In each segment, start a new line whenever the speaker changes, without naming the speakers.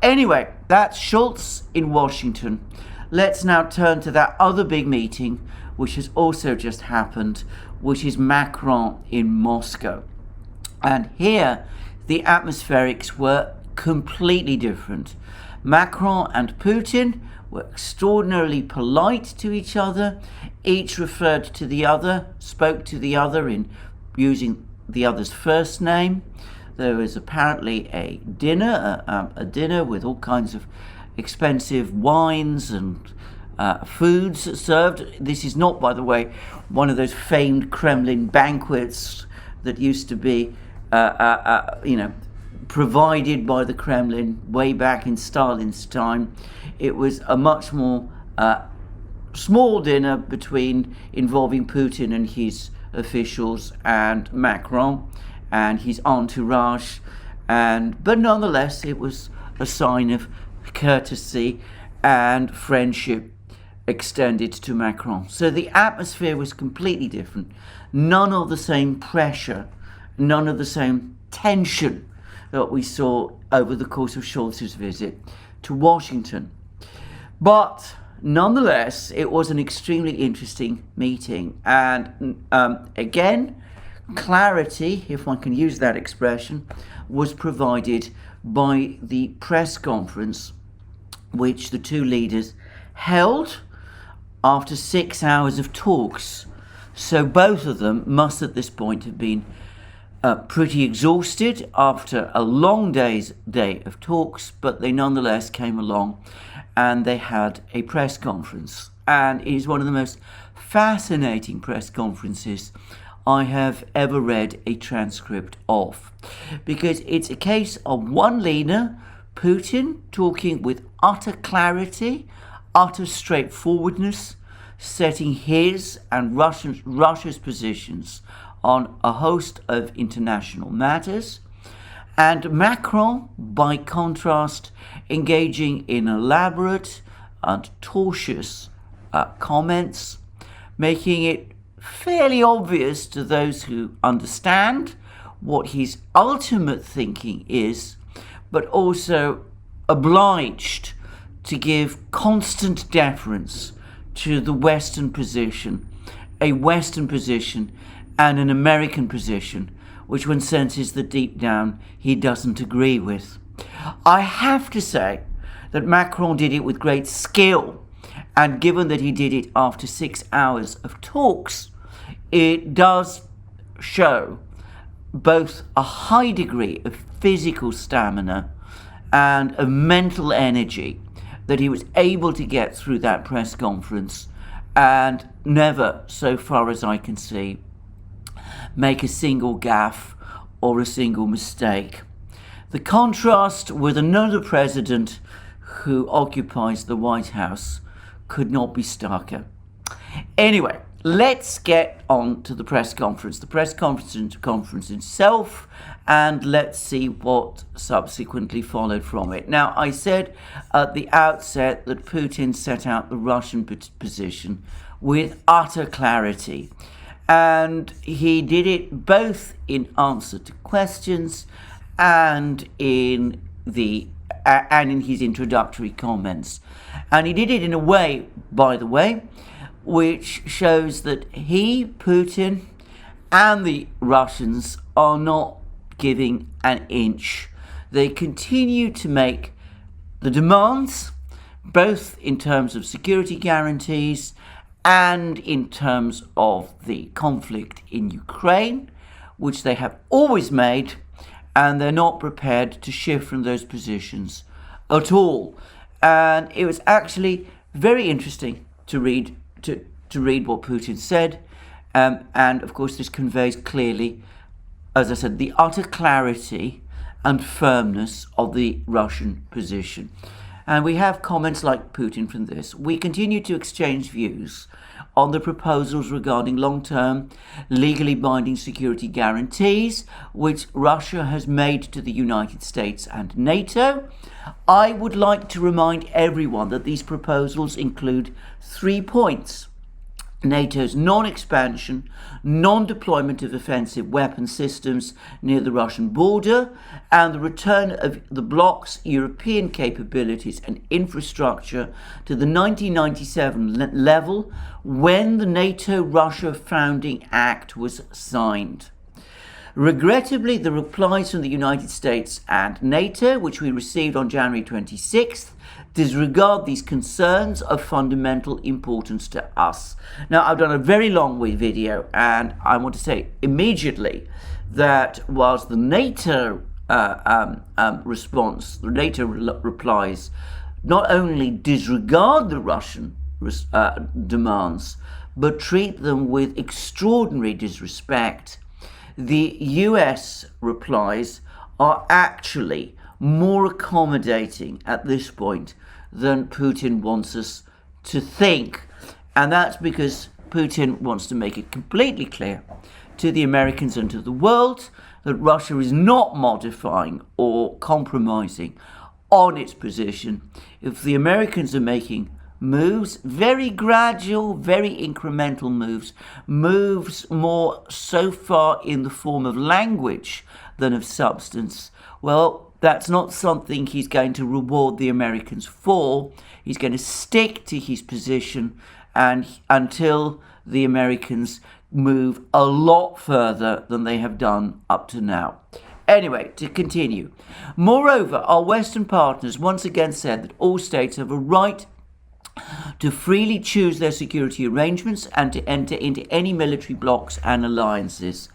Anyway, that's Schultz in Washington. Let's now turn to that other big meeting, which has also just happened, which is Macron in Moscow. And here, the atmospherics were completely different. Macron and Putin were extraordinarily polite to each other. Each referred to the other, spoke to the other in using the other's first name. There was apparently a dinner with all kinds of expensive wines and foods served. This is not, by the way, one of those famed Kremlin banquets that used to be, provided by the Kremlin way back in Stalin's time. It was a much more small dinner involving Putin and his officials and Macron and his entourage, but nonetheless it was a sign of courtesy and friendship extended to Macron. So the atmosphere was completely different. None of the same pressure, none of the same tension that we saw over the course of Schultz's visit to Washington. But nonetheless, it was an extremely interesting meeting. And again, clarity, if one can use that expression, was provided by the press conference which the two leaders held after 6 hours of talks. So both of them must at this point have been pretty exhausted after a long day of talks, but they nonetheless came along and they had a press conference. And it is one of the most fascinating press conferences I have ever read a transcript of, because it's a case of one leader, Putin, talking with utter clarity, utter straightforwardness, setting his and Russia's positions on a host of international matters, and Macron, by contrast, engaging in elaborate and tortuous comments, making it fairly obvious to those who understand what his ultimate thinking is, but also obliged to give constant deference to the Western position, a Western position and an American position, which one senses that deep down he doesn't agree with. I have to say that Macron did it with great skill, and given that he did it after 6 hours of talks, it does show both a high degree of physical stamina and of mental energy that he was able to get through that press conference and never, so far as I can see, make a single gaffe or a single mistake. The contrast with another president who occupies the White House could not be starker. Anyway, let's get on to the press conference itself, and let's see what subsequently followed from it. Now, I said at the outset that Putin set out the Russian position with utter clarity, and he did it both in answer to questions and in his introductory comments. And he did it in a way, by the way, which shows that he, Putin, and the Russians are not giving an inch. They continue to make the demands, both in terms of security guarantees and in terms of the conflict in Ukraine, which they have always made, and they're not prepared to shift from those positions at all. And it was actually very interesting to read what Putin said, and of course this conveys clearly, as I said, the utter clarity and firmness of the Russian position. And we have comments like Putin from this. We continue to exchange views on the proposals regarding long-term, legally binding security guarantees, which Russia has made to the United States and NATO. I would like to remind everyone that these proposals include 3 points. NATO's non-expansion, non-deployment of offensive weapon systems near the Russian border, and the return of the bloc's European capabilities and infrastructure to the 1997 level when the NATO-Russia Founding Act was signed. Regrettably, the replies from the United States and NATO, which we received on January 26th, disregard these concerns of fundamental importance to us. Now, I've done a very long video, and I want to say immediately that whilst the NATO response, the NATO replies, not only disregard the Russian demands, but treat them with extraordinary disrespect, the US replies are actually more accommodating at this point than Putin wants us to think. And that's because Putin wants to make it completely clear to the Americans and to the world that Russia is not modifying or compromising on its position. If the Americans are making moves, very gradual, very incremental moves more so far in the form of language than of substance, well, that's not something he's going to reward the Americans for. He's going to stick to his position and until the Americans move a lot further than they have done up to now. Anyway, to continue. Moreover, our Western partners once again said that all states have a right to freely choose their security arrangements and to enter into any military blocs and alliances.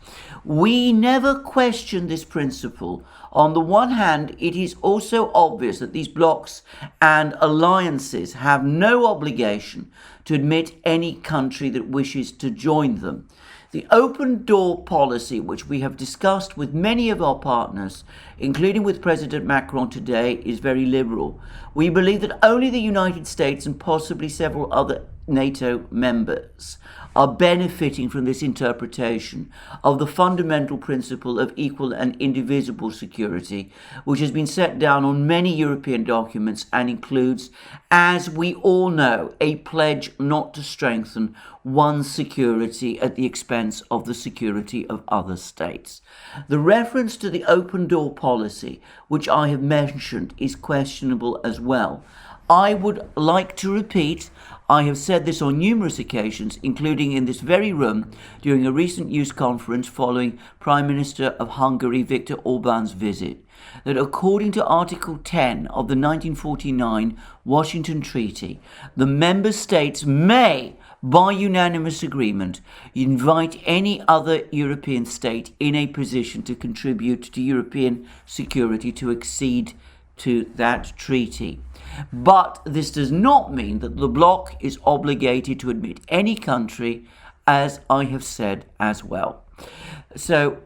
We never question this principle. On the one hand, it is also obvious that these blocs and alliances have no obligation to admit any country that wishes to join them. The open door policy, which we have discussed with many of our partners, including with President Macron today, is very liberal. We believe that only the United States and possibly several other NATO members are benefiting from this interpretation of the fundamental principle of equal and indivisible security, which has been set down on many European documents and includes, as we all know, a pledge not to strengthen one's security at the expense of the security of other states. The reference to the open door policy, which I have mentioned, is questionable as well. I would like to repeat, I have said this on numerous occasions, including in this very room during a recent news conference following Prime Minister of Hungary Viktor Orbán's visit, that according to Article 10 of the 1949 Washington Treaty, the member states may, by unanimous agreement, invite any other European state in a position to contribute to European security to accede to that treaty. But this does not mean that the bloc is obligated to admit any country, as I have said as well. So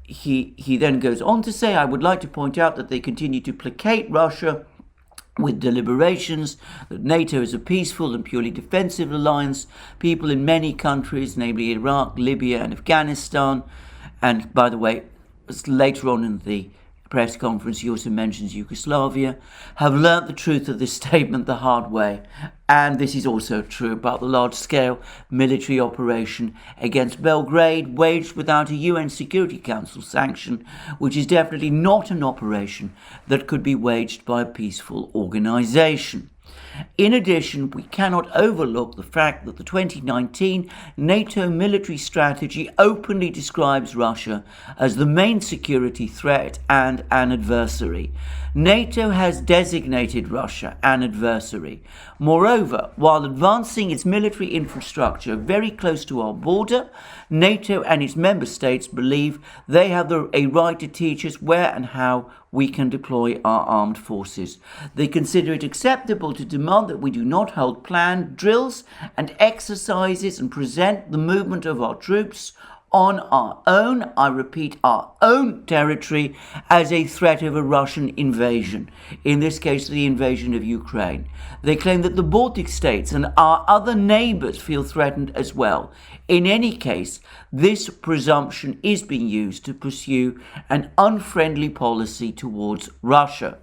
he then goes on to say, I would like to point out that they continue to placate Russia with deliberations that NATO is a peaceful and purely defensive alliance. People in many countries, namely Iraq, Libya and Afghanistan, and by the way, later on in the press conference he also mentions Yugoslavia, have learnt the truth of this statement the hard way. And this is also true about the large-scale military operation against Belgrade waged without a UN Security Council sanction, which is definitely not an operation that could be waged by a peaceful organization. In addition, we cannot overlook the fact that the 2019 NATO military strategy openly describes Russia as the main security threat and an adversary. NATO has designated Russia an adversary. Moreover, while advancing its military infrastructure very close to our border, NATO and its member states believe they have a right to teach us where and how we can deploy our armed forces. They consider it acceptable to demand that we do not hold planned drills and exercises and present the movement of our troops on our own, I repeat, our own territory as a threat of a Russian invasion, in this case the invasion of Ukraine. They claim that the Baltic states and our other neighbours feel threatened as well. In any case, this presumption is being used to pursue an unfriendly policy towards Russia.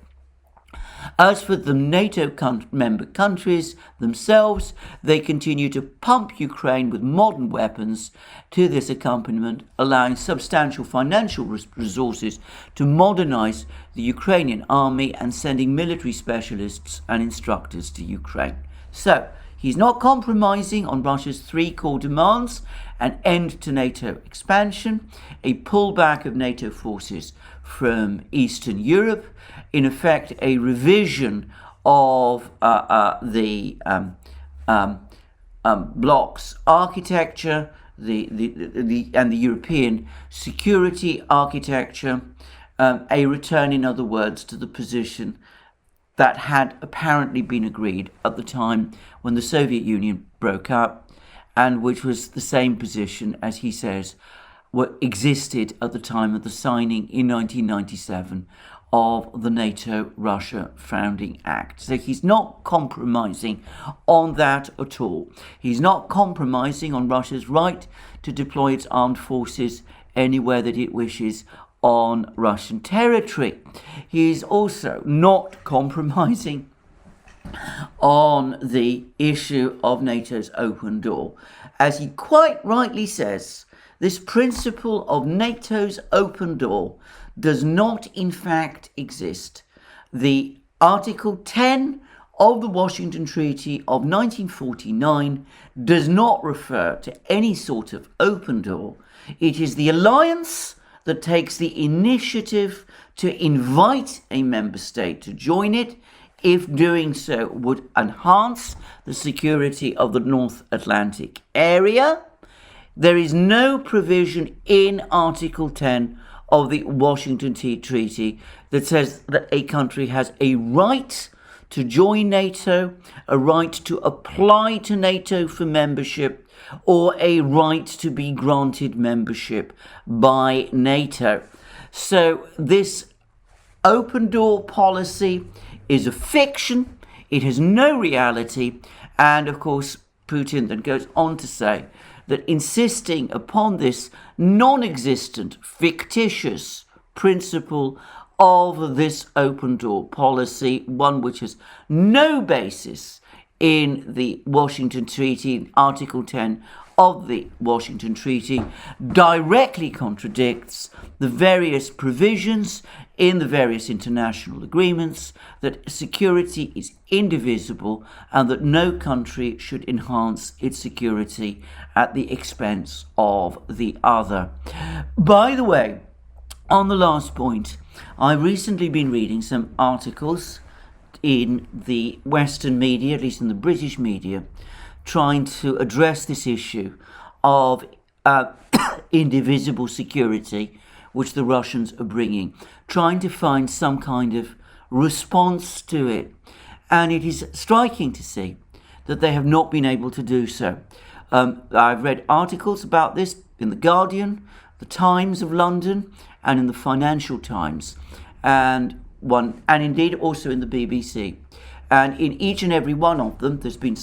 As for the NATO member countries themselves, they continue to pump Ukraine with modern weapons to this accompaniment, allowing substantial financial resources to modernize the Ukrainian army and sending military specialists and instructors to Ukraine. So, he's not compromising on Russia's three core demands: an end to NATO expansion, a pullback of NATO forces from Eastern Europe, in effect a revision of the bloc's architecture, and the European security architecture, a return, in other words, to the position that had apparently been agreed at the time when the Soviet Union broke up, and which was the same position, as he says, what existed at the time of the signing in 1997 of the NATO-Russia Founding Act. So he's not compromising on that at all. He's not compromising on Russia's right to deploy its armed forces anywhere that it wishes on Russian territory. He's also not compromising on the issue of NATO's open door. As he quite rightly says, this principle of NATO's open door does not in fact exist. The Article 10 of the Washington Treaty of 1949 does not refer to any sort of open door. It is the alliance that takes the initiative to invite a member state to join it, if doing so would enhance the security of the North Atlantic area. There is no provision in Article 10 of the Washington Treaty that says that a country has a right to join NATO, a right to apply to NATO for membership, or a right to be granted membership by NATO. So this open door policy is a fiction. It has no reality. And of course, Putin then goes on to say that insisting upon this non-existent, fictitious principle of this open door policy, one which has no basis in the Washington Treaty, Article 10 of the Washington Treaty, directly contradicts the various provisions in the various international agreements that security is indivisible and that no country should enhance its security at the expense of the other. By the way, on the last point, I've recently been reading some articles in the Western media, at least in the British media, trying to address this issue of indivisible security, which the Russians are bringing, trying to find some kind of response to it. And it is striking to see that they have not been able to do so. I've read articles about this in The Guardian, The Times of London, and in the Financial Times, and indeed also in the BBC. And in each and every one of them, there's been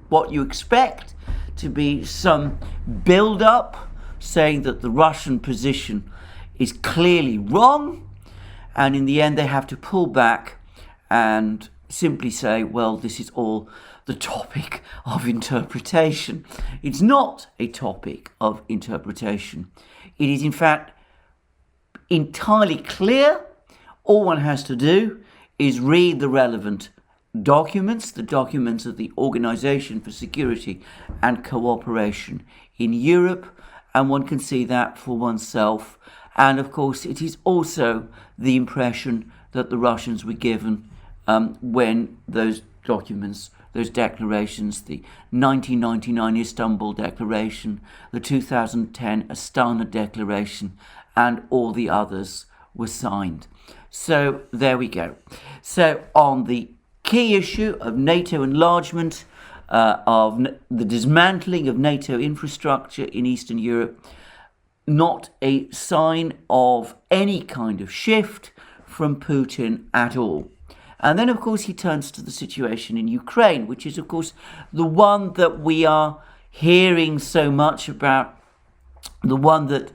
what you expect to be some build-up saying that the Russian position is clearly wrong, and in the end they have to pull back and simply say, well, this is all the topic of interpretation. It's not a topic of interpretation. It is in fact entirely clear. All one has to do is read the relevant documents, the documents of the Organization for Security and Cooperation in Europe, and one can see that for oneself. And of course, it is also the impression that the Russians were given when those documents, those declarations, the 1999 Istanbul Declaration, the 2010 Astana Declaration, and all the others were signed. So there we go. So on the key issue of NATO enlargement, of the dismantling of NATO infrastructure in Eastern Europe, not a sign of any kind of shift from Putin at all. And then, of course, he turns to the situation in Ukraine, which is, of course, the one that we are hearing so much about, the one that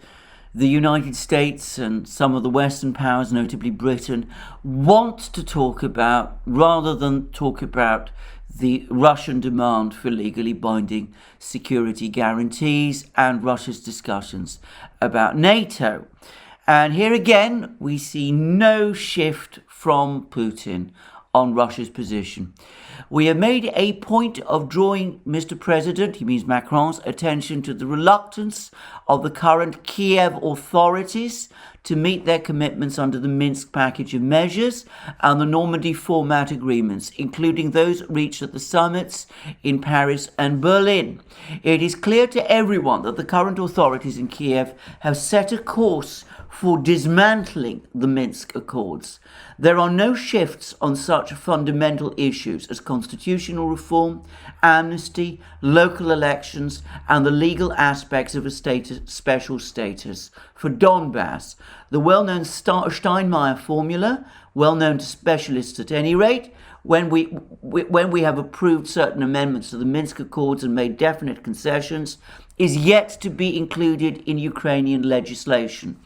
The United States and some of the Western powers, notably Britain, want to talk about, rather than talk about the Russian demand for legally binding security guarantees and Russia's discussions about NATO. And here again, we see no shift from Putin on Russia's position. We have made a point of drawing Mr. President, he means Macron's, attention to the reluctance of the current Kiev authorities to meet their commitments under the Minsk package of measures and the Normandy format agreements, including those reached at the summits in Paris and Berlin. It is clear to everyone that the current authorities in Kiev have set a course for dismantling the Minsk Accords. There are no shifts on such fundamental issues as constitutional reform, amnesty, local elections, and the legal aspects of a special status for Donbass. The well-known Steinmeier formula, well known to specialists at any rate, when we have approved certain amendments to the Minsk Accords and made definite concessions, is yet to be included in Ukrainian legislation.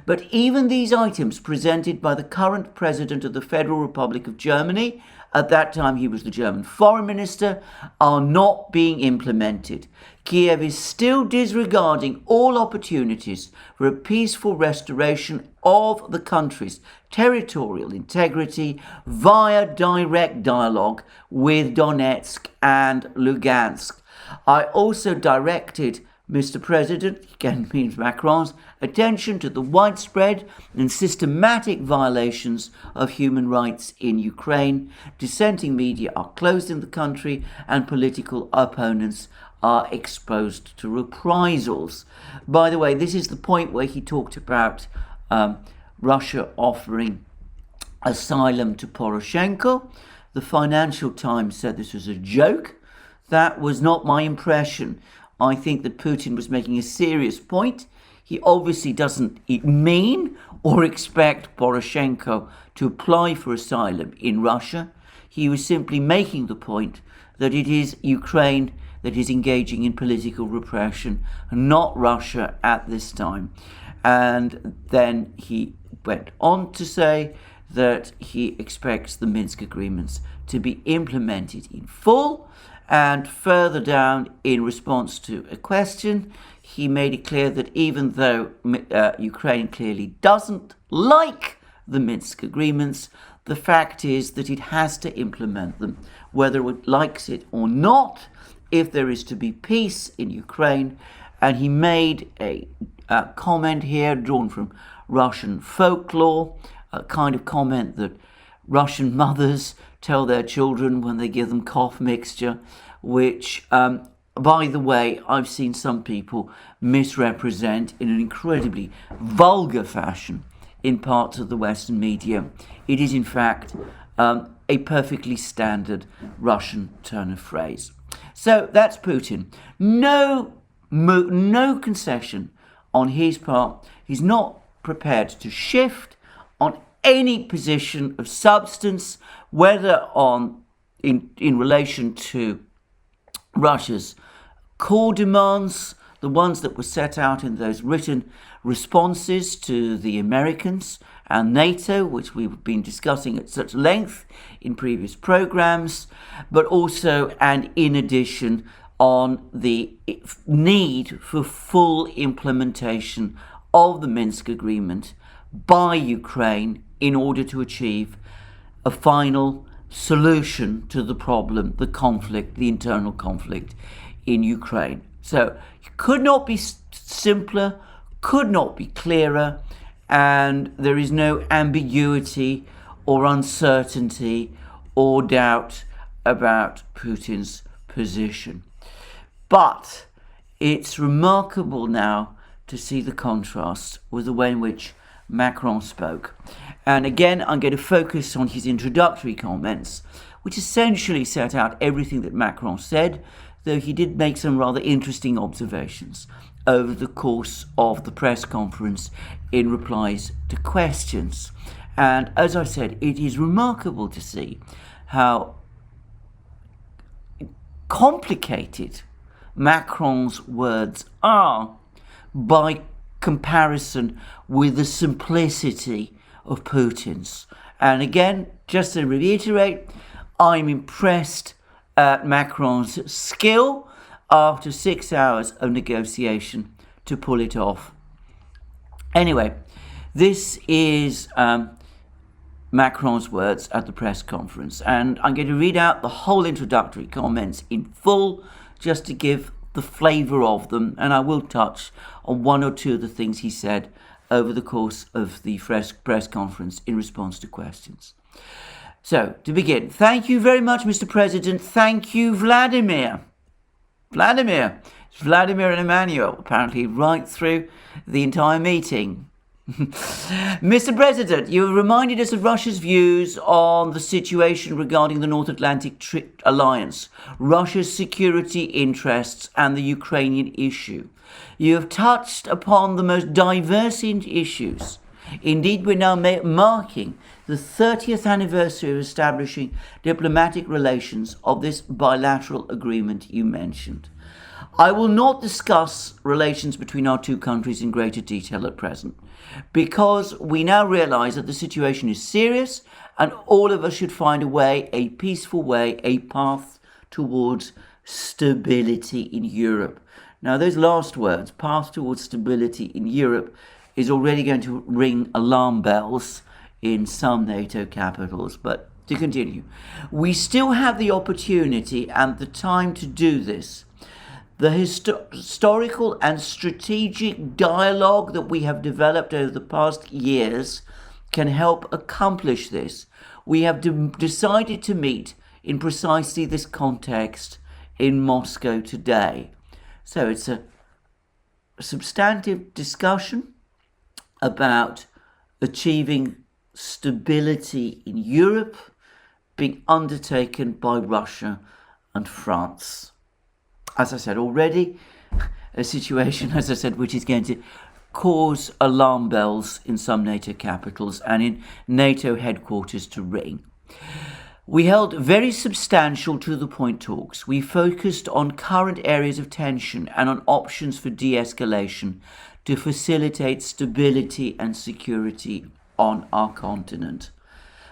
But even these items presented by the current president of the Federal Republic of Germany, at that time he was the German foreign minister, are not being implemented. Kiev is still disregarding all opportunities for a peaceful restoration of the country's territorial integrity via direct dialogue with Donetsk and Lugansk. I also directed Mr. President, again means Macron's, attention to the widespread and systematic violations of human rights in Ukraine. Dissenting media are closed in the country and political opponents are exposed to reprisals. By the way, this is the point where he talked about Russia offering asylum to Poroshenko. The Financial Times said this was a joke. That was not my impression. I think that Putin was making a serious point. He obviously doesn't mean or expect Poroshenko to apply for asylum in Russia. He was simply making the point that it is Ukraine that is engaging in political repression, not Russia at this time. And then he went on to say that he expects the Minsk agreements to be implemented in full. And further down, in response to a question, he made it clear that even though Ukraine clearly doesn't like the Minsk agreements, the fact is that it has to implement them, whether it likes it or not, if there is to be peace in Ukraine. And he made a comment here drawn from Russian folklore, a kind of comment that Russian mothers tell their children when they give them cough mixture, which, by the way, I've seen some people misrepresent in an incredibly vulgar fashion in parts of the Western media. It is, in fact, a perfectly standard Russian turn of phrase. So that's Putin. No concession on his part. He's not prepared to shift on any position of substance, whether in relation to Russia's core demands, the ones that were set out in those written responses to the Americans and NATO, which we've been discussing at such length in previous programs, but also and in addition on the need for full implementation of the Minsk Agreement by Ukraine in order to achieve a final solution to the problem, the conflict, the internal conflict in Ukraine. So it could not be simpler, could not be clearer, and there is no ambiguity or uncertainty or doubt about Putin's position. But it's remarkable now to see the contrast with the way in which Macron spoke. And again, I'm going to focus on his introductory comments, which essentially set out everything that Macron said, though he did make some rather interesting observations over the course of the press conference in replies to questions. And as I said, it is remarkable to see how complicated Macron's words are by comparison with the simplicity of Putin's. And again, just to reiterate, I'm impressed at Macron's skill after 6 hours of negotiation to pull it off. Anyway, this is Macron's words at the press conference, and I'm going to read out the whole introductory comments in full just to give the flavour of them, and I will touch on one or two of the things he said over the course of the press conference in response to questions. So, to begin, thank you very much, Mr. President. Thank you, Vladimir. It's Vladimir and Emmanuel, apparently right through the entire meeting. Mr. President, you have reminded us of Russia's views on the situation regarding the North Atlantic Alliance, Russia's security interests, and the Ukrainian issue. You have touched upon the most diverse issues. Indeed, we're now marking the 30th anniversary of establishing diplomatic relations of this bilateral agreement you mentioned. I will not discuss relations between our two countries in greater detail at present, because we now realise that the situation is serious and all of us should find a peaceful way, a path towards stability in Europe. Now, those last words, path towards stability in Europe, is already going to ring alarm bells in some NATO capitals. But to continue, we still have the opportunity and the time to do this. The historical and strategic dialogue that we have developed over the past years can help accomplish this. We have decided to meet in precisely this context in Moscow today. So it's a substantive discussion about achieving stability in Europe being undertaken by Russia and France. As I said already, a situation, which is going to cause alarm bells in some NATO capitals and in NATO headquarters to ring. We held very substantial to-the-point talks. We focused on current areas of tension and on options for de-escalation to facilitate stability and security on our continent.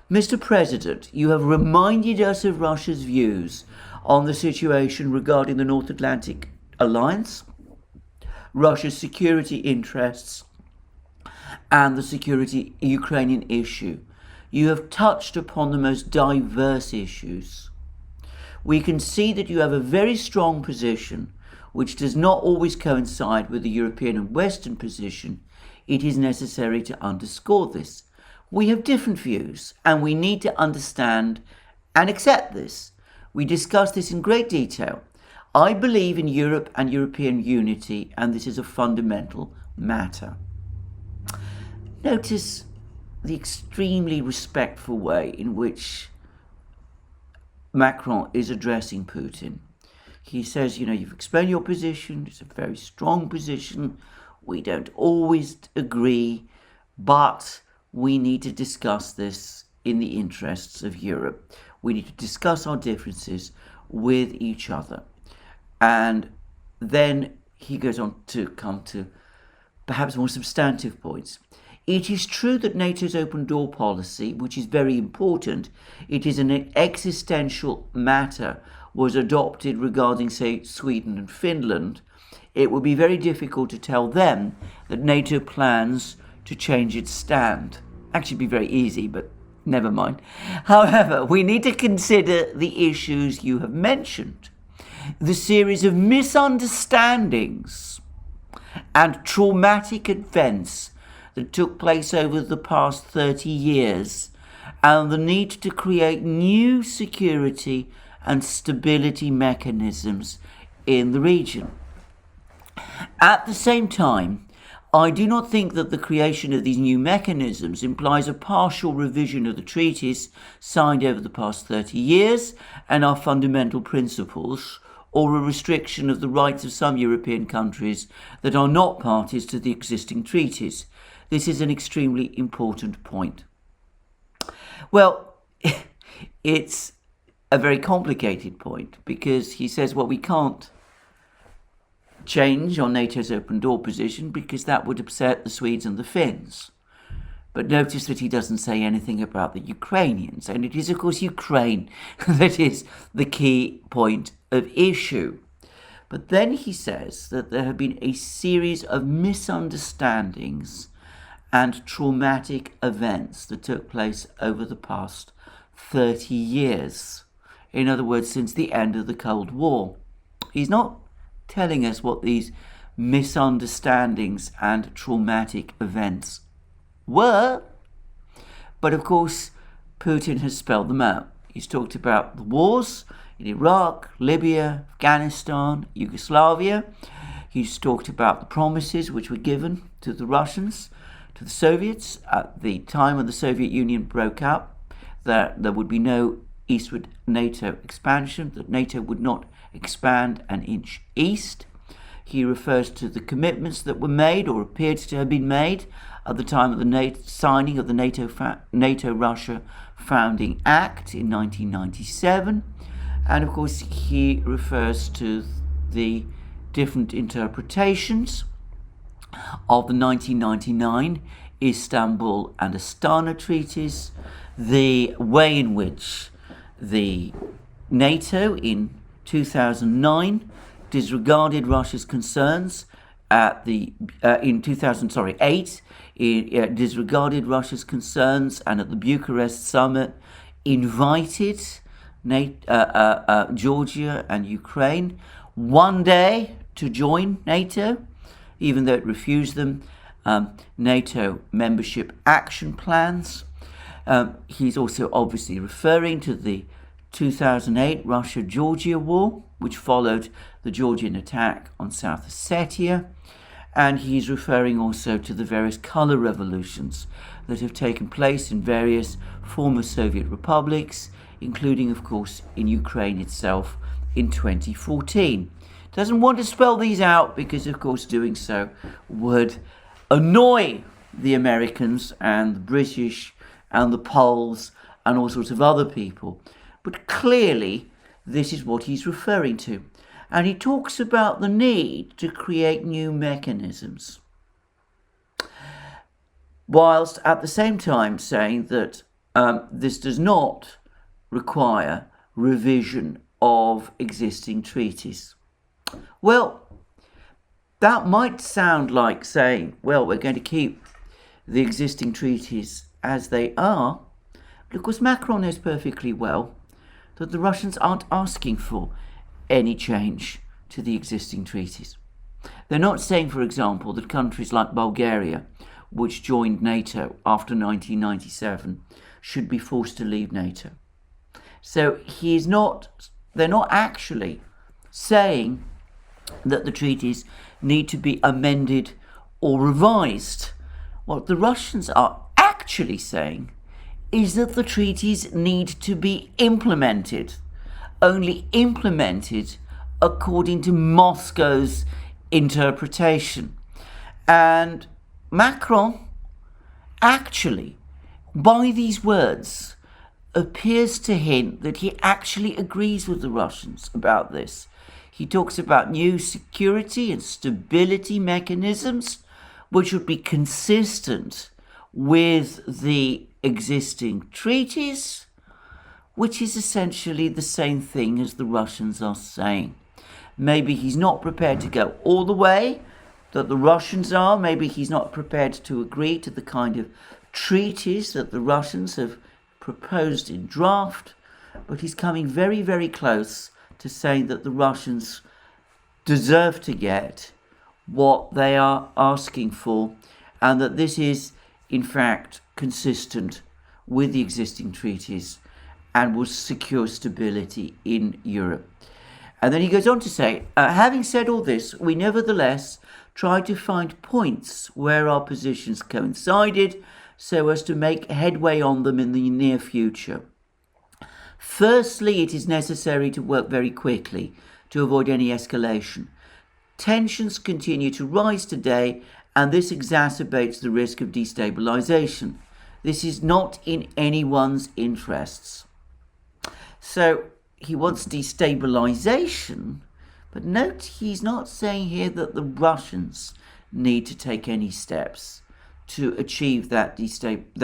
Mr. President, you have reminded us of Russia's views on the situation regarding the North Atlantic Alliance, Russia's security interests, and the security Ukrainian issue. You have touched upon the most diverse issues. We can see that you have a very strong position, which does not always coincide with the European and Western position. It is necessary to underscore this. We have different views, and we need to understand and accept this. We discussed this in great detail. I believe in Europe and European unity, and this is a fundamental matter. Notice the extremely respectful way in which Macron is addressing Putin. He says, you've explained your position. It's a very strong position. We don't always agree, but we need to discuss this in the interests of Europe. We need to discuss our differences with each other. And then he goes on to come to perhaps more substantive points. It is true that NATO's open door policy, which is very important, it is an existential matter, was adopted regarding, say, Sweden and Finland. It would be very difficult to tell them that NATO plans to change its stand. Actually, it'd be very easy, but never mind. However, we need to consider the issues you have mentioned. The series of misunderstandings and traumatic events that took place over the past 30 years, and the need to create new security and stability mechanisms in the region. At the same time, I do not think that the creation of these new mechanisms implies a partial revision of the treaties signed over the past 30 years and our fundamental principles, or a restriction of the rights of some European countries that are not parties to the existing treaties. This is an extremely important point. Well, it's a very complicated point, because he says, well, we can't change on NATO's open door position because that would upset the Swedes and the Finns. But notice that he doesn't say anything about the Ukrainians. And it is, of course, Ukraine that is the key point of issue. But then he says that there have been a series of misunderstandings and traumatic events that took place over the past 30 years. In other words, since the end of the Cold War. He's not telling us what these misunderstandings and traumatic events were, but of course Putin has spelled them out. He's talked about the wars in Iraq, Libya, Afghanistan, Yugoslavia. He's talked about the promises which were given to the Russians, to the Soviets at the time when the Soviet Union broke up, that there would be no eastward NATO expansion, that NATO would not expand an inch east. He refers to the commitments that were made or appeared to have been made at the time of the signing of the NATO-Russia Founding Act in 1997. And of course he refers to the different interpretations of the 1999 Istanbul and Astana treaties, the way in which the NATO in 2009 disregarded Russia's concerns at the disregarded Russia's concerns and at the Bucharest summit invited Georgia and Ukraine one day to join NATO, even though it refused them NATO membership action plans. He's also obviously referring to the 2008 Russia-Georgia war, which followed the Georgian attack on South Ossetia. And he's referring also to the various color revolutions that have taken place in various former Soviet republics, including, of course, in Ukraine itself in 2014. Doesn't want to spell these out because, of course, doing so would annoy the Americans and the British and the Poles and all sorts of other people. But clearly, this is what he's referring to. And he talks about the need to create new mechanisms, whilst at the same time saying that this does not require revision of existing treaties. Well, that might sound like saying, well, we're going to keep the existing treaties as they are, but of course Macron knows perfectly well that the Russians aren't asking for any change to the existing treaties. They're not saying, for example, that countries like Bulgaria, which joined NATO after 1997, should be forced to leave NATO. So they're not actually saying that the treaties need to be amended or revised. What the Russians are actually saying is that the treaties need to be implemented, only implemented according to Moscow's interpretation. And Macron actually, by these words, appears to hint that he actually agrees with the Russians about this. He talks about new security and stability mechanisms which would be consistent with the existing treaties, which is essentially the same thing as the Russians are saying. Maybe he's not prepared to go all the way that the Russians are. Maybe he's not prepared to agree to the kind of treaties that the Russians have proposed in draft, but he's coming very, very close to saying that the Russians deserve to get what they are asking for, and that this is, in fact, consistent with the existing treaties and will secure stability in Europe. And then he goes on to say, having said all this, we nevertheless tried to find points where our positions coincided so as to make headway on them in the near future. Firstly, it is necessary to work very quickly to avoid any escalation. Tensions continue to rise today, and this exacerbates the risk of destabilization. This is not in anyone's interests. So he wants destabilization, But note he's not saying here that the Russians need to take any steps to achieve that de-escalation.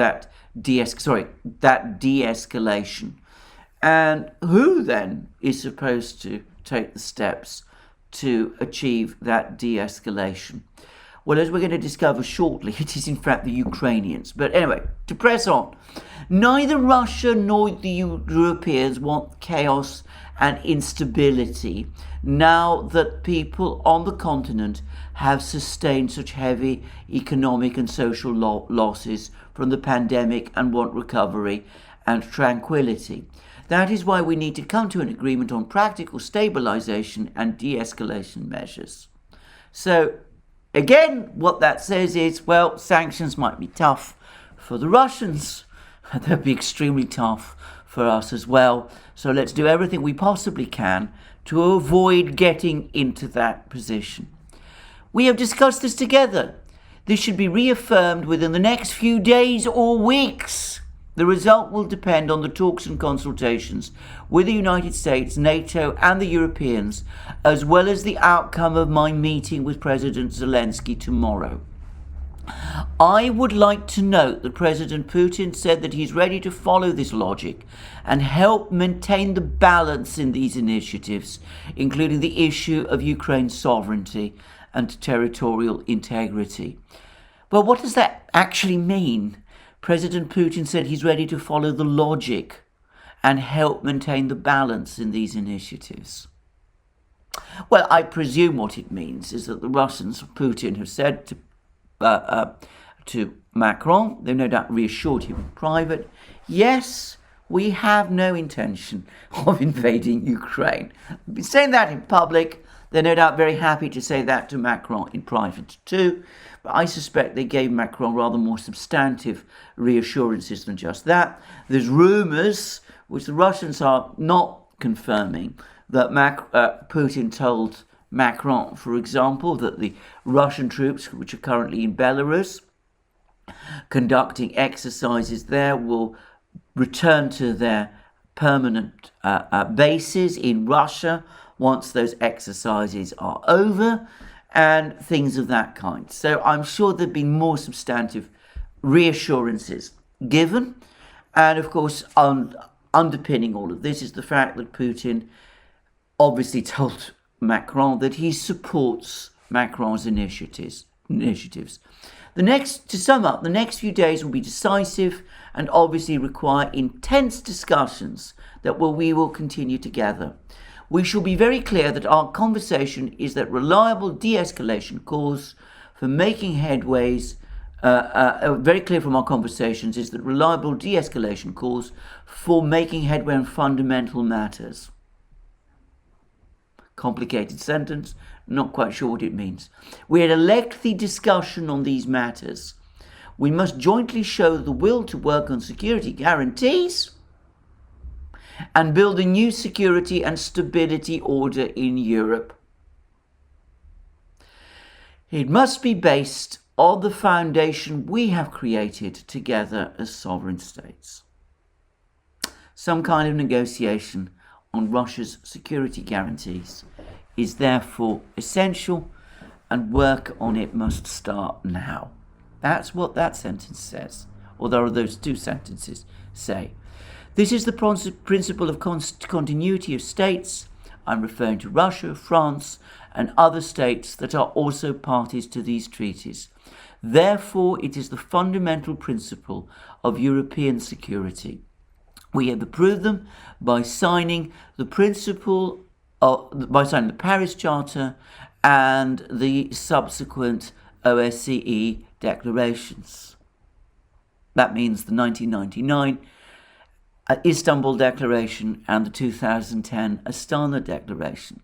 And who then is supposed to take the steps to achieve that de-escalation? Well, as we're going to discover shortly, it is in fact the Ukrainians. But anyway, to press on. Neither Russia nor the Europeans want chaos and instability now that people on the continent have sustained such heavy economic and social losses from the pandemic and want recovery and tranquility. That is why we need to come to an agreement on practical stabilization and de-escalation measures. So, again, what that says is, well, sanctions might be tough for the Russians. They'll be extremely tough for us as well. So let's do everything we possibly can to avoid getting into that position. We have discussed this together. This should be reaffirmed within the next few days or weeks. The result will depend on the talks and consultations with the United States, NATO and the Europeans, as well as the outcome of my meeting with President Zelensky tomorrow. I would like to note that President Putin said that he's ready to follow this logic and help maintain the balance in these initiatives, including the issue of Ukraine's sovereignty and territorial integrity. Well, what does that actually mean? President Putin said he's ready to follow the logic and help maintain the balance in these initiatives. Well, I presume what it means is that the Russians, Putin, have said to Macron, they've no doubt reassured him in private, yes, we have no intention of invading Ukraine. They've been saying that in public. They're no doubt very happy to say that to Macron in private too. But I suspect they gave Macron rather more substantive reassurances than just that. There's rumours, which the Russians are not confirming, that Putin told Macron, for example, that the Russian troops, which are currently in Belarus, conducting exercises there, will return to their permanent bases in Russia once those exercises are over, and things of that kind. So I'm sure there have been more substantive reassurances given. And of course, underpinning all of this is the fact that Putin obviously told Macron that he supports Macron's initiatives. To sum up, the next few days will be decisive and obviously require intense discussions that we will continue together. We shall be very clear that our conversation is that reliable de-escalation calls for making headways. Very clear from our conversations is that reliable de-escalation calls for making headway on fundamental matters. Complicated sentence, not quite sure what it means. We had a lengthy discussion on these matters. We must jointly show the will to work on security guarantees and build a new security and stability order in Europe. It must be based on the foundation we have created together as sovereign states. Some kind of negotiation on Russia's security guarantees is therefore essential, and work on it must start now. That's what that sentence says, or those two sentences say. This is the principle of continuity of states. I'm referring to Russia, France, and other states that are also parties to these treaties. Therefore, it is the fundamental principle of European security. We have approved them by signing the Paris Charter and the subsequent OSCE declarations. That means the 1999 Istanbul Declaration and the 2010 Astana Declaration.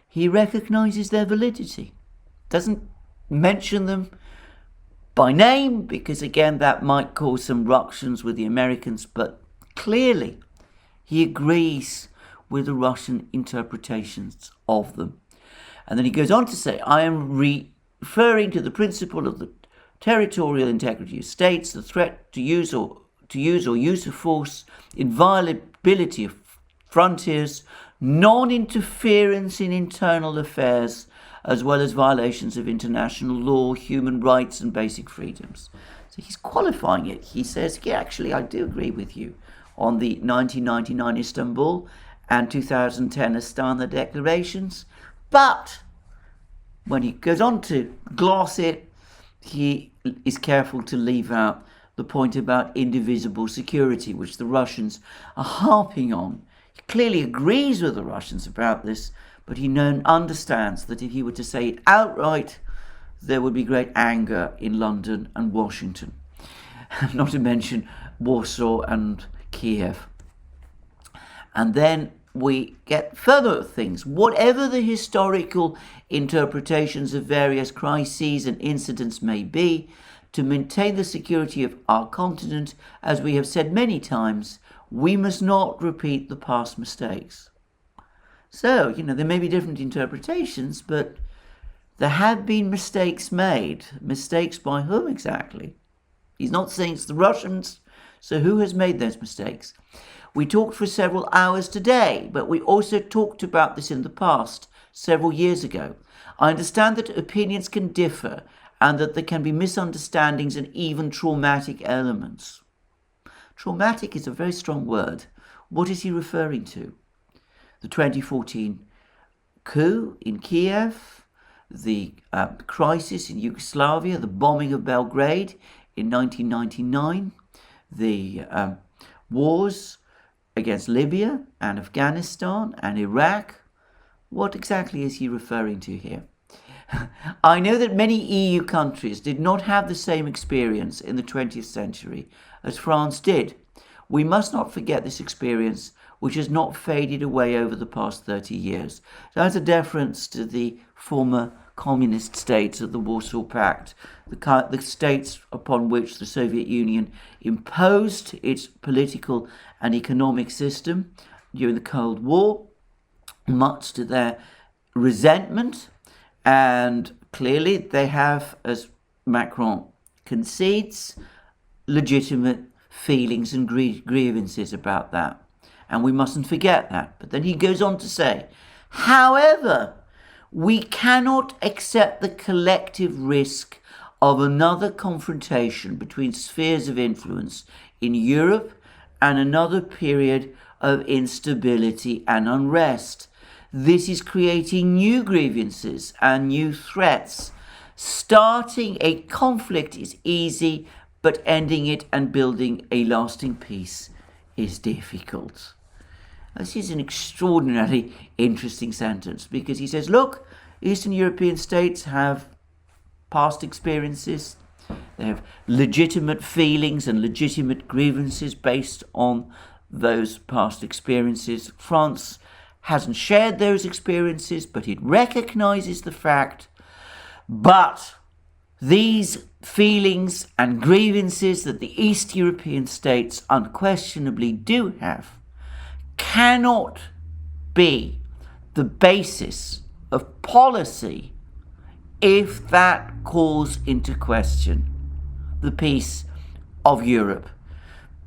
He recognises their validity. Doesn't mention them by name because, again, that might cause some ructions with the Americans, but clearly he agrees with the Russian interpretations of them. And then he goes on to say, I am referring to the principle of the territorial integrity of states, the threat to use or use of force, inviolability of frontiers, non-interference in internal affairs, as well as violations of international law, human rights and basic freedoms. So he's qualifying it. He says, yeah, actually, I do agree with you on the 1999 Istanbul and 2010 Astana declarations. But when he goes on to gloss it, he is careful to leave out the point about indivisible security, which the Russians are harping on. He clearly agrees with the Russians about this, but he understands that if he were to say it outright, there would be great anger in London and Washington, not to mention Warsaw and Kiev. And then we get further things. Whatever the historical interpretations of various crises and incidents may be, to maintain the security of our continent, as we have said many times, we must not repeat the past mistakes. So, there may be different interpretations, but there have been mistakes made. Mistakes by whom exactly? He's not saying it's the Russians, so who has made those mistakes? We talked for several hours today, but we also talked about this in the past, several years ago. I understand that opinions can differ and that there can be misunderstandings and even traumatic elements. Traumatic is a very strong word. What is he referring to? The 2014 coup in Kiev, the crisis in Yugoslavia, the bombing of Belgrade in 1999, the wars against Libya and Afghanistan and Iraq. What exactly is he referring to here? I know that many EU countries did not have the same experience in the 20th century as France did. We must not forget this experience, which has not faded away over the past 30 years. That's a deference to the former communist states of the Warsaw Pact, the states upon which the Soviet Union imposed its political and economic system during the Cold War, much to their resentment. And clearly they have, as Macron concedes, legitimate feelings and grievances about that. And we mustn't forget that. But then he goes on to say, however, we cannot accept the collective risk of another confrontation between spheres of influence in Europe and another period of instability and unrest. This is creating new grievances and new threats. Starting a conflict is easy, but ending it and building a lasting peace is difficult. This is an extraordinarily interesting sentence because he says, look, Eastern European states have past experiences. They have legitimate feelings and legitimate grievances based on those past experiences. France hasn't shared those experiences, but it recognizes the fact. But these feelings and grievances that the East European states unquestionably do have cannot be the basis of policy if that calls into question the peace of Europe,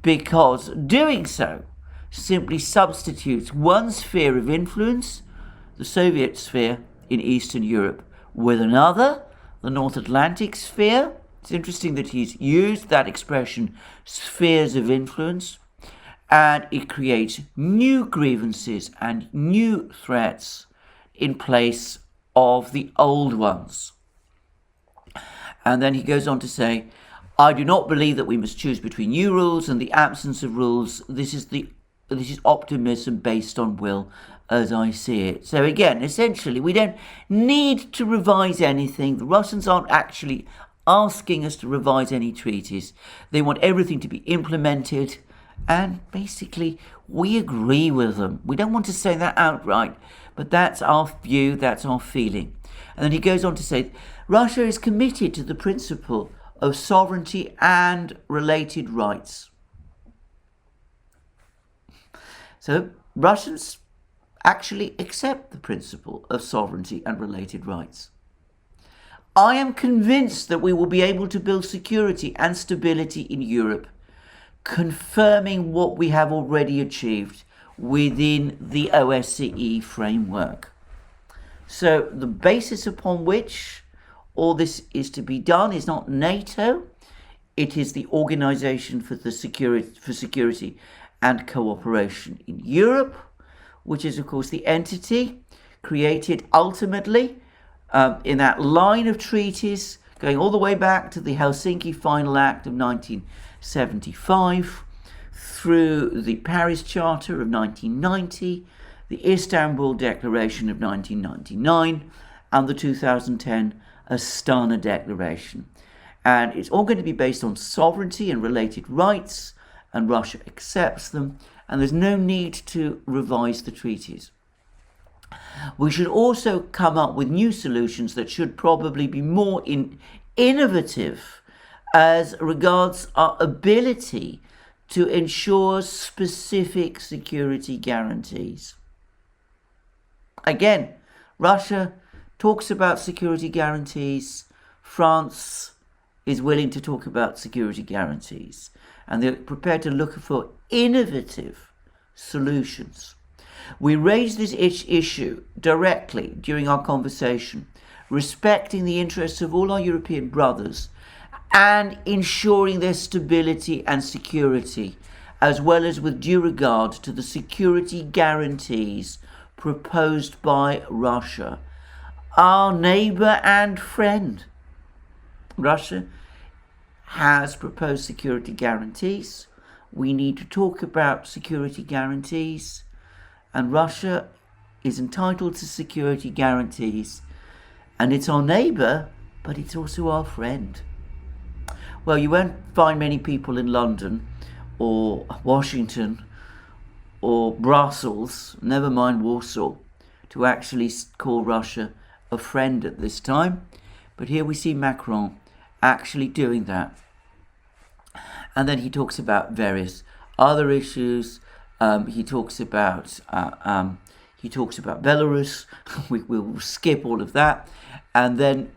because doing so simply substitutes one sphere of influence, the Soviet sphere in Eastern Europe, with another, the North Atlantic sphere. It's interesting that he's used that expression, spheres of influence, and it creates new grievances and new threats in place of the old ones. And then he goes on to say, I do not believe that we must choose between new rules and the absence of rules. This is optimism based on will, as I see it. So again, essentially, we don't need to revise anything. The Russians aren't actually asking us to revise any treaties. They want everything to be implemented, and basically we agree with them. We don't want to say that outright, but that's our view, that's our feeling. And then he goes on to say, Russia is committed to the principle of sovereignty and related rights. So Russians actually accept the principle of sovereignty and related rights. I am convinced that we will be able to build security and stability in Europe, confirming what we have already achieved. within the OSCE framework. So the basis upon which all this is to be done is not NATO, it is the Organization for Security and Cooperation in Europe, which is of course the entity created ultimately in that line of treaties going all the way back to the Helsinki Final Act of 1975, through the Paris Charter of 1990, the Istanbul Declaration of 1999, and the 2010 Astana Declaration. And it's all going to be based on sovereignty and related rights, and Russia accepts them, and there's no need to revise the treaties. We should also come up with new solutions that should probably be more innovative as regards our ability to ensure specific security guarantees. Again, Russia talks about security guarantees. France is willing to talk about security guarantees, and they're prepared to look for innovative solutions. We raised this issue directly during our conversation, respecting the interests of all our European brothers and ensuring their stability and security, as well as with due regard to the security guarantees proposed by Russia, our neighbour and friend. Russia has proposed security guarantees. We need to talk about security guarantees, and Russia is entitled to security guarantees, and it's our neighbour, but it's also our friend. Well, you won't find many people in London or Washington or Brussels, never mind Warsaw, to actually call Russia a friend at this time. But here we see Macron actually doing that. And then he talks about various other issues. He talks about Belarus. We'll skip all of that. And then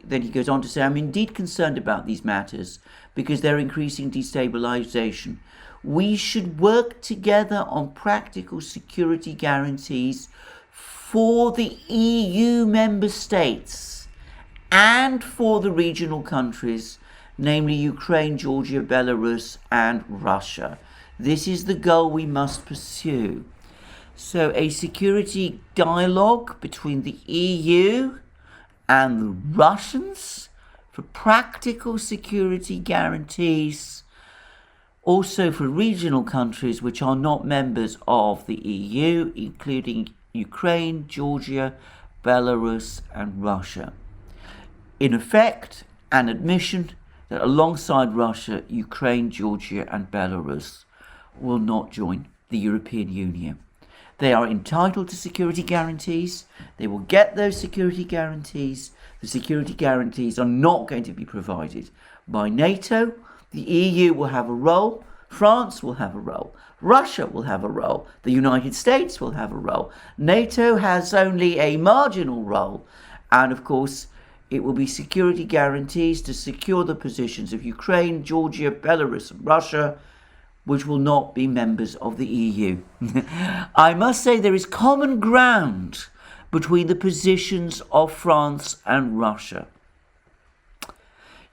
then he goes on to say, I'm indeed concerned about these matters because they're increasing destabilization. We should work together on practical security guarantees for the EU member states and for the regional countries, namely Ukraine, Georgia, Belarus, and Russia. This is the goal we must pursue. So a security dialogue between the EU and the Russians for practical security guarantees, also for regional countries which are not members of the EU, including Ukraine, Georgia, Belarus, and Russia. In effect, an admission that alongside Russia, Ukraine, Georgia, and Belarus will not join the European Union. They are entitled to security guarantees. They will get those security guarantees. The security guarantees are not going to be provided by NATO. The EU will have a role. France will have a role. Russia will have a role. The United States will have a role. NATO has only a marginal role. And of course, it will be security guarantees to secure the positions of Ukraine, Georgia, Belarus, and Russia, which will not be members of the EU. I must say there is common ground between the positions of France and Russia.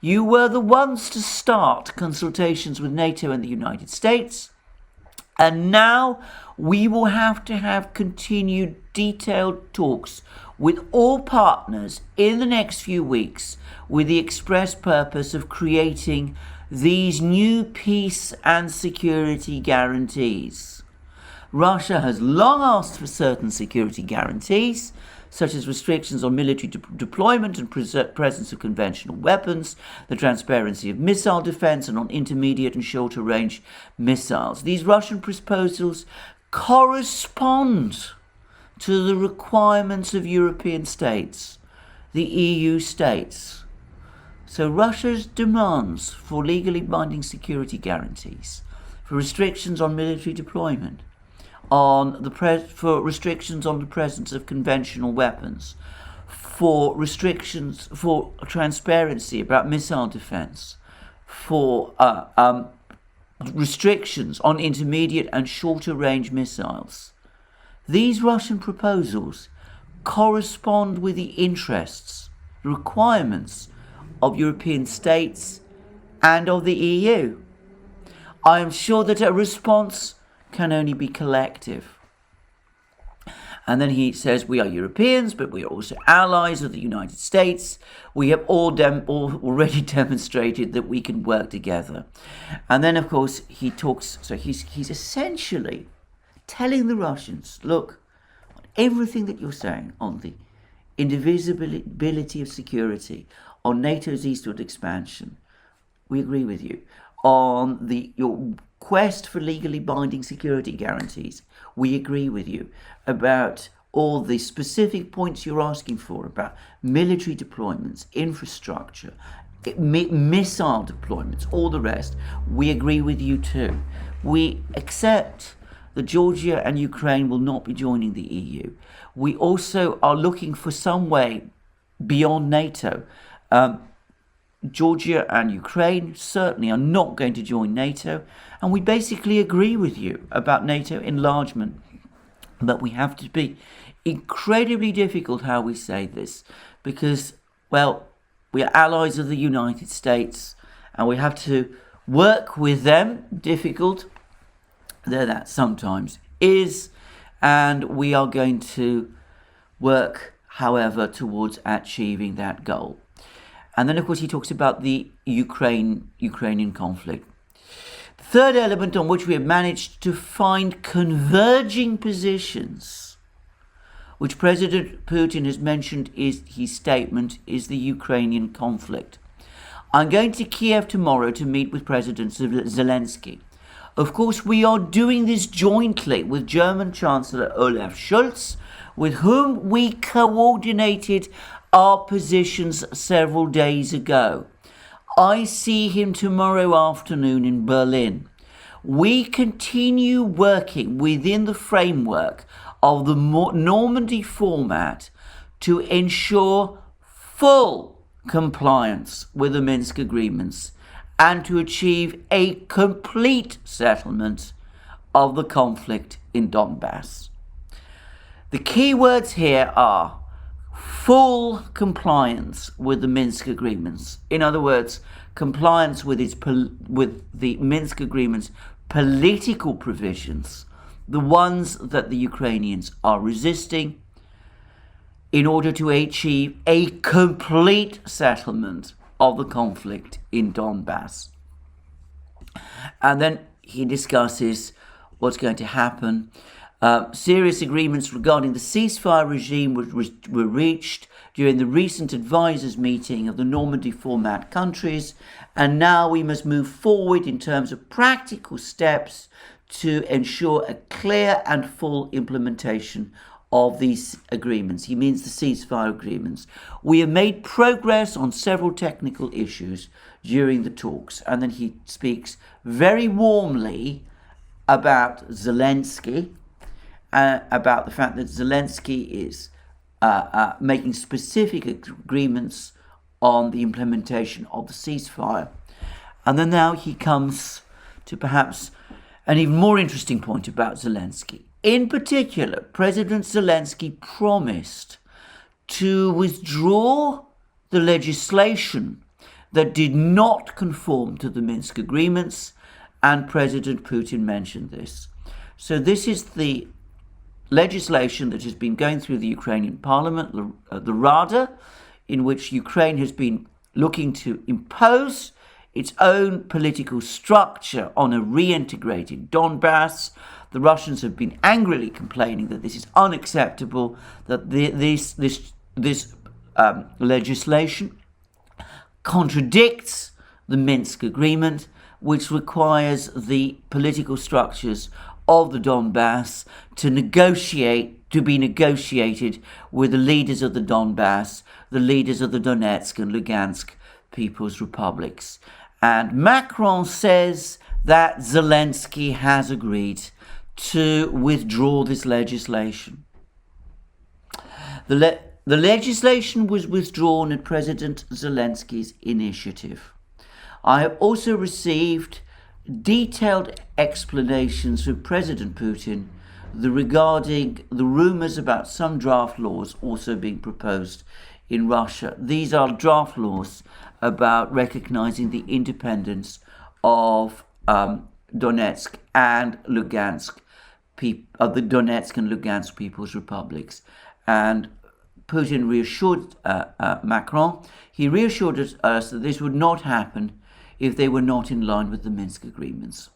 You were the ones to start consultations with NATO and the United States, and now we will have to have continued detailed talks with all partners in the next few weeks with the express purpose of creating these new peace and security guarantees. Russia has long asked for certain security guarantees, such as restrictions on military deployment and presence of conventional weapons, the transparency of missile defense, and on intermediate and shorter range missiles. These Russian proposals correspond to the requirements of European states, the EU states. So Russia's demands for legally binding security guarantees, for restrictions on military deployment, for restrictions on the presence of conventional weapons, for restrictions for transparency about missile defense, for restrictions on intermediate and shorter range missiles. These Russian proposals correspond with the interests, requirements of European states and of the EU. I am sure that a response can only be collective. And then he says, we are Europeans, but we are also allies of the United States. We have already demonstrated that we can work together. And then, of course, he talks, so he's essentially telling the Russians, look, everything that you're saying on the indivisibility of security, on NATO's eastward expansion, we agree with you. On your quest for legally binding security guarantees, we agree with you. About all the specific points you're asking for, about military deployments, infrastructure, missile deployments, all the rest, we agree with you too. We accept that Georgia and Ukraine will not be joining the EU. We also are looking for some way beyond NATO. Georgia and Ukraine certainly are not going to join NATO, and we basically agree with you about NATO enlargement. But we have to be incredibly difficult how we say this, because, well, we are allies of the United States, and we have to work with them. Difficult though that sometimes is, and we are going to work, however, towards achieving that goal. And then, of course, he talks about the Ukrainian conflict. The third element on which we have managed to find converging positions, which President Putin has mentioned is his statement, is the Ukrainian conflict. I'm going to Kiev tomorrow to meet with President Zelensky. Of course, we are doing this jointly with German Chancellor Olaf Scholz, with whom we coordinated our positions several days ago. I see him tomorrow afternoon in Berlin. We continue working within the framework of the Normandy format to ensure full compliance with the Minsk agreements and to achieve a complete settlement of the conflict in Donbass. The key words here are full compliance with the Minsk agreements. In other words, compliance with the Minsk agreements' political provisions, the ones that the Ukrainians are resisting, in order to achieve a complete settlement of the conflict in Donbass. And then he discusses what's going to happen. Serious agreements regarding the ceasefire regime were reached during the recent advisors' meeting of the Normandy format countries, and now we must move forward in terms of practical steps to ensure a clear and full implementation of these agreements. He means the ceasefire agreements. We have made progress on several technical issues during the talks. And then he speaks very warmly about Zelensky, about the fact that Zelensky is making specific agreements on the implementation of the ceasefire. And then now he comes to perhaps an even more interesting point about Zelensky. In particular, President Zelensky promised to withdraw the legislation that did not conform to the Minsk agreements, and President Putin mentioned this. So this is the legislation that has been going through the Ukrainian parliament, the Rada, in which Ukraine has been looking to impose its own political structure on a reintegrated Donbass. The Russians have been angrily complaining that this is unacceptable, that this legislation contradicts the Minsk agreement, which requires the political structures of the Donbass to be negotiated with the leaders of the Donbass, the leaders of the Donetsk and Lugansk People's Republics. And Macron says that Zelensky has agreed to withdraw this legislation. The legislation was withdrawn at President Zelensky's initiative. I have also received detailed explanations from President Putin regarding the rumors about some draft laws also being proposed in Russia. These are draft laws about recognizing the independence of Donetsk and Lugansk, of the Donetsk and Lugansk People's Republics. And Putin reassured Macron, he reassured us that this would not happen if they were not in line with the Minsk agreements.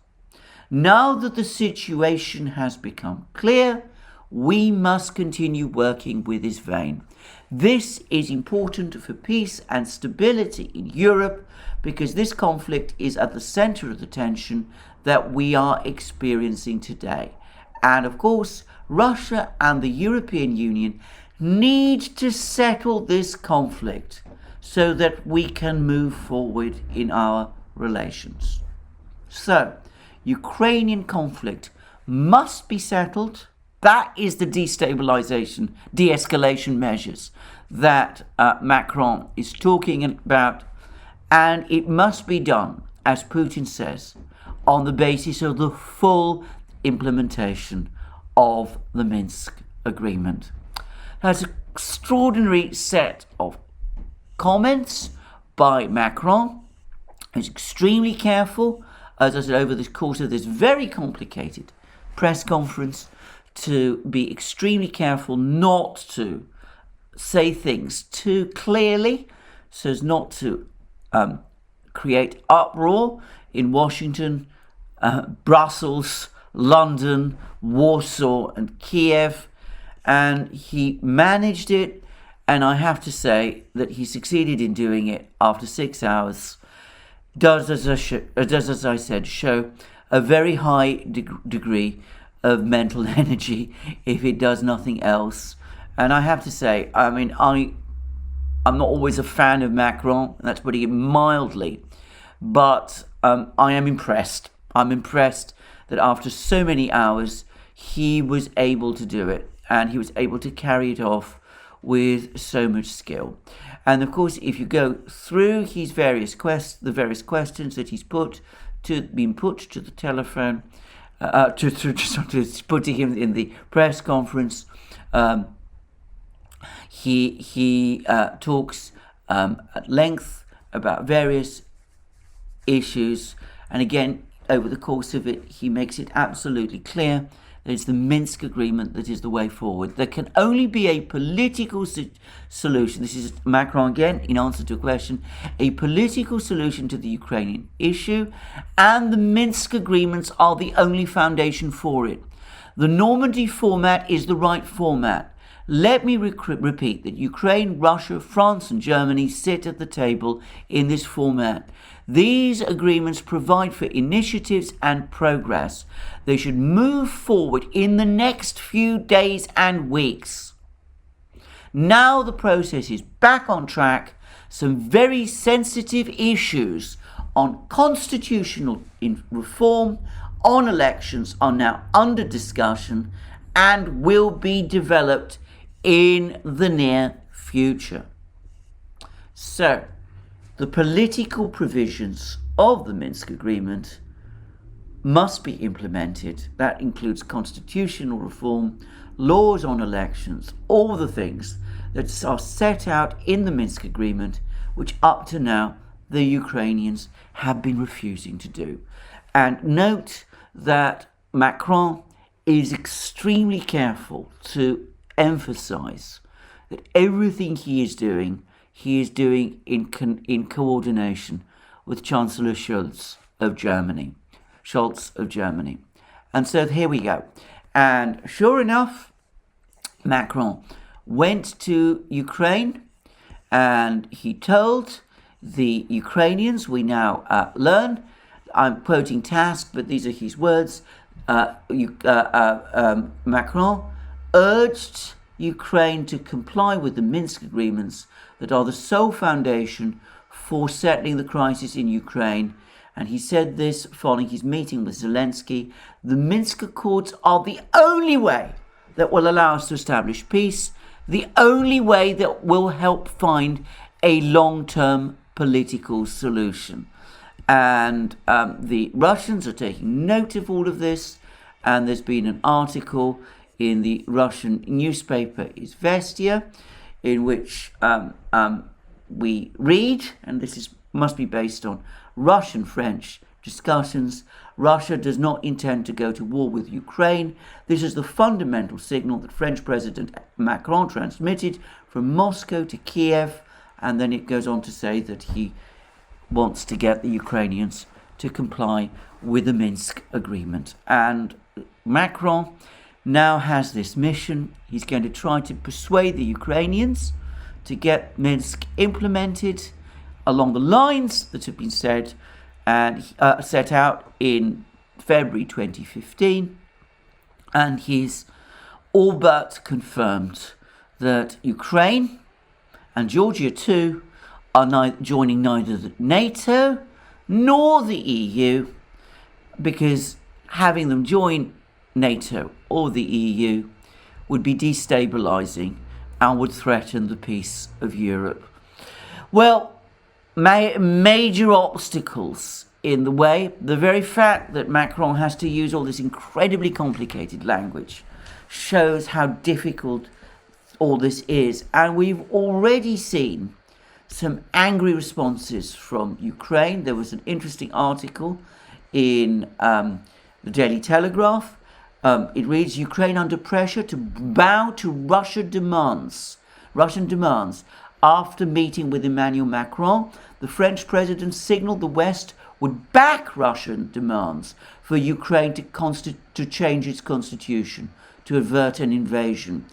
Now that the situation has become clear, we must continue working with this vein. This is important for peace and stability in Europe because this conflict is at the center of the tension that we are experiencing today. And of course, Russia and the European Union need to settle this conflict so that we can move forward in our relations. So, Ukrainian conflict must be settled. That is the de-escalation measures that Macron is talking about. And it must be done, as Putin says, on the basis of the full implementation of the Minsk agreement. That's an extraordinary set of comments by Macron. He's extremely careful, as I said, over the course of this very complicated press conference, to be extremely careful not to say things too clearly so as not to create uproar in Washington, Brussels, London, Warsaw and Kiev. And he managed it, and I have to say that he succeeded in doing it after 6 hours. Does, as I said, show a very high degree of mental energy, if it does nothing else. And I have to say, I mean, I'm not always a fan of Macron, and that's putting it mildly, but I am impressed. I'm impressed that after so many hours, he was able to do it, and he was able to carry it off with so much skill. And of course, if you go through his various questions that he's been put to the telephone, to put to him in the press conference, he talks at length about various issues, and again, over the course of it, he makes it absolutely clear that it's the Minsk agreement that is the way forward. There can only be a political solution. This is Macron again, in answer to a question, a political solution to the Ukrainian issue, and the Minsk agreements are the only foundation for it. The Normandy format is the right format. Let me repeat that Ukraine, Russia, France and Germany sit at the table in this format. These agreements provide for initiatives and progress. They should move forward in the next few days and weeks. Now the process is back on track. Some very sensitive issues on constitutional reform, on elections are now under discussion and will be developed in the near future. So, the political provisions of the Minsk agreement must be implemented. That includes constitutional reform, laws on elections, all the things that are set out in the Minsk agreement, which up to now the Ukrainians have been refusing to do. And note that Macron is extremely careful to emphasize that everything he is doing in coordination with Chancellor Scholz of Germany. And so here we go. And sure enough, Macron went to Ukraine and he told the Ukrainians, we now learn, I'm quoting Task, but these are his words, Macron urged Ukraine to comply with the Minsk agreements that are the sole foundation for settling the crisis in Ukraine. And he said this following his meeting with Zelensky. The Minsk Accords are the only way that will allow us to establish peace, the only way that will help find a long-term political solution. And the Russians are taking note of all of this, and there's been an article in the Russian newspaper Izvestia in which we read, and this must be based on Russian-French discussions, Russia does not intend to go to war with Ukraine. This is the fundamental signal that French President Macron transmitted from Moscow to Kiev, and then it goes on to say that he wants to get the Ukrainians to comply with the Minsk agreement. And Macron now has this mission. He's going to try to persuade the Ukrainians to get Minsk implemented along the lines that have been said and set out in February 2015. And he's all but confirmed that Ukraine and Georgia too are joining neither NATO nor the EU, because having them join NATO or the EU would be destabilising and would threaten the peace of Europe. Well, major obstacles in the way. The very fact that Macron has to use all this incredibly complicated language shows how difficult all this is. And we've already seen some angry responses from Ukraine. There was an interesting article in the Daily Telegraph. It reads, Ukraine under pressure to bow to Russian demands. After meeting with Emmanuel Macron, the French president signaled the West would back Russian demands for Ukraine to change its constitution to avert an invasion.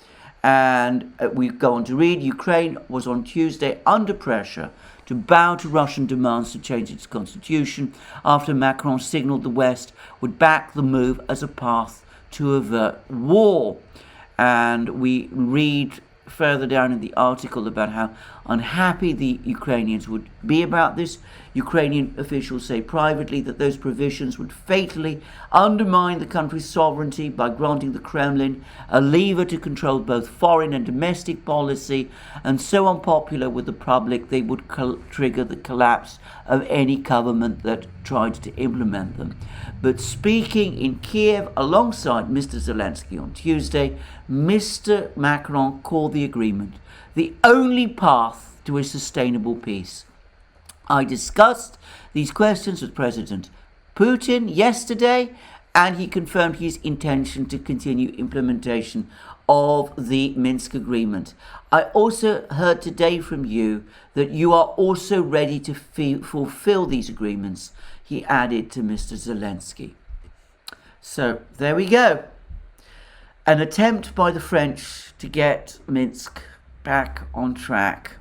And we go on to read, Ukraine was on Tuesday under pressure to bow to Russian demands to change its constitution after Macron signaled the West would back the move as a path to avert war. And we read further down in the article about how unhappy the Ukrainians would be about this. Ukrainian officials say privately that those provisions would fatally undermine the country's sovereignty by granting the Kremlin a lever to control both foreign and domestic policy, and so unpopular with the public they would trigger the collapse of any government that tried to implement them. But speaking in Kiev alongside Mr. Zelensky on Tuesday, Mr. Macron called the agreement the only path to a sustainable peace. I discussed these questions with President Putin yesterday, and he confirmed his intention to continue implementation of the Minsk agreement. I also heard today from you that you are also ready to fulfill these agreements, he added to Mr. Zelensky. So there we go. An attempt by the French to get Minsk back on track.